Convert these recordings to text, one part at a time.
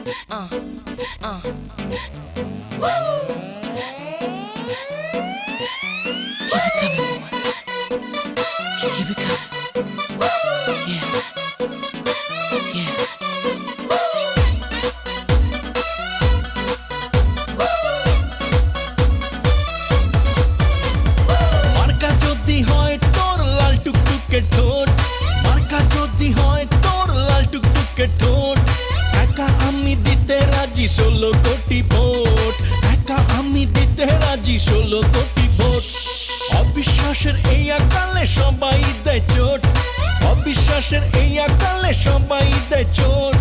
Keep it coming. Yeah. মার্কা যদি হয় তোর লাল টুকটুকে ঠোঁট, মার্কা যদি হয় তোর লাল টুকটুকে ঠোঁট, একা আমি দিতে রাজি 16 কোটি ভোট, একা আমি দিতে রাজি 16 কোটি ভোট। অবিশ্বাসের এই আকালে সবাই দেয় চোট, অবিশ্বাসের এই আকালে সবাই দেয় চোট।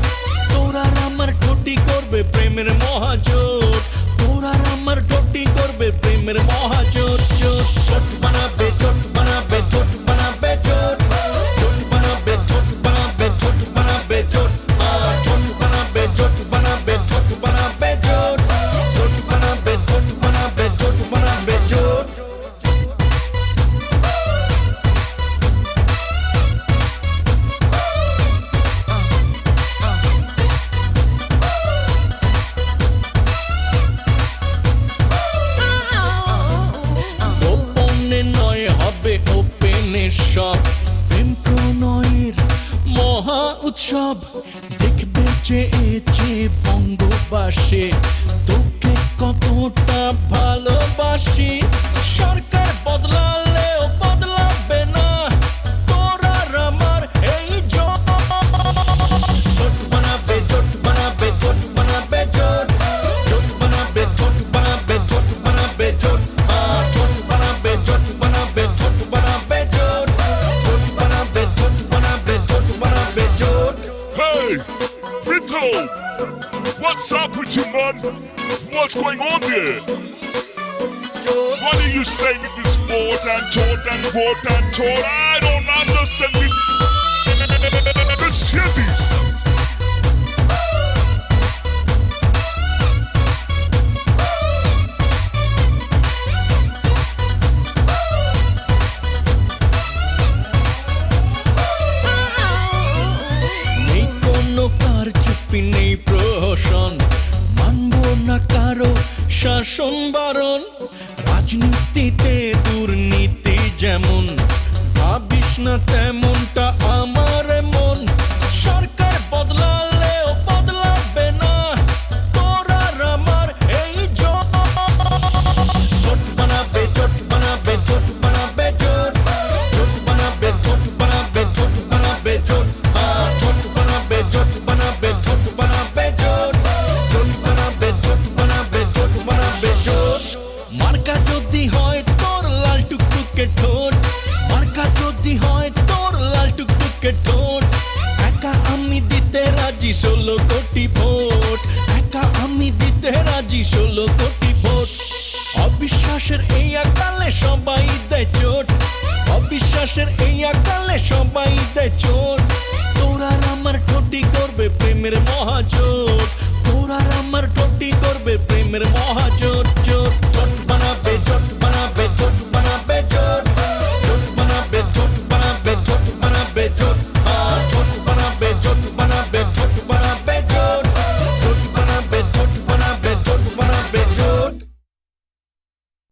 তোর আর আমার ঠোঁটি করবে প্রেমের মহাজোট, তোর আর আমার ঠোঁটি করবে প্রেমের মহাজোট। জোট জোট বানাবে, জোট বানাবে, জোট বানাবে, জোট জোট বানাবে, জোট বানাবে, জোট বানাবে, জোট জোট বানাবে, জোট বানাবে, জোট বানাবে, জোট জোট বানাবে, জোট বানাবে, জোট বানাবে, জোট। নয় হবে ওপেনের সব, প্রেম প্রণয়ের মহা উৎসব। দেখবে যে বঙ্গবাসী তোকে কতটা ভালোবাসি। সরকার বদলালেও বদলাবে না তোর আর আমার এই জোট। জোট বানাবে, জোট বানাবে, জোট বানাবে, জোট জোট বানাবে, জোট বানাবে, জোট বানাবে, জোট জোট বানাবে, জোট বানাবে, জোট বানাবে, জোট জোট বানাবে, জোট বানাবে, জোট বানাবে, জোট। Hey, Rito, what's up with you, man? What's going on there? What are you saying with this vote and vote and vote and vote? I don't understand this. Let's hear this. নেই কোনো কার চুপি, নেই প্রহসন, মানব না কারো শাসন বারণ। রাজনীতিতে দুর্নীতি যেমন, ভাবিস না তেমনটা আমার মন। সরকার বদলালেও বদলাবে না তোর আর আমার এই জোট। জোট বানাবে, জোট বানাবে, জোট বানাবে, জোট জোট বানাবে, জোট বানাবে, জোট বানাবে, জোট জোট বানাবে, জোট বানাবে, জোট বানাবে, জোট জোট বানাবে, জোট বানাবে, জোট বানাবে, জোট। মার্কা যদি হয় তোর লাল টুকটুকে ঠোঁট, মার্কা যদি হয় তোর লাল টুকটুকে ঠোঁট, একা আমি দিতে রাজি 16 কোটি ভোট, একা আমি দিতে রাজি 16 কোটি ভোট। অবিশ্বাসের এই আকালে সবাই দেয় চোট, অবিশ্বাসের এই আকালে সবাই দেয় চোট। তোর আর আমার ঠোঁটি করবে প্রেমের মহাজোট, তোর আর আমার ঠোঁটি করবে প্রেমের মহাজোট।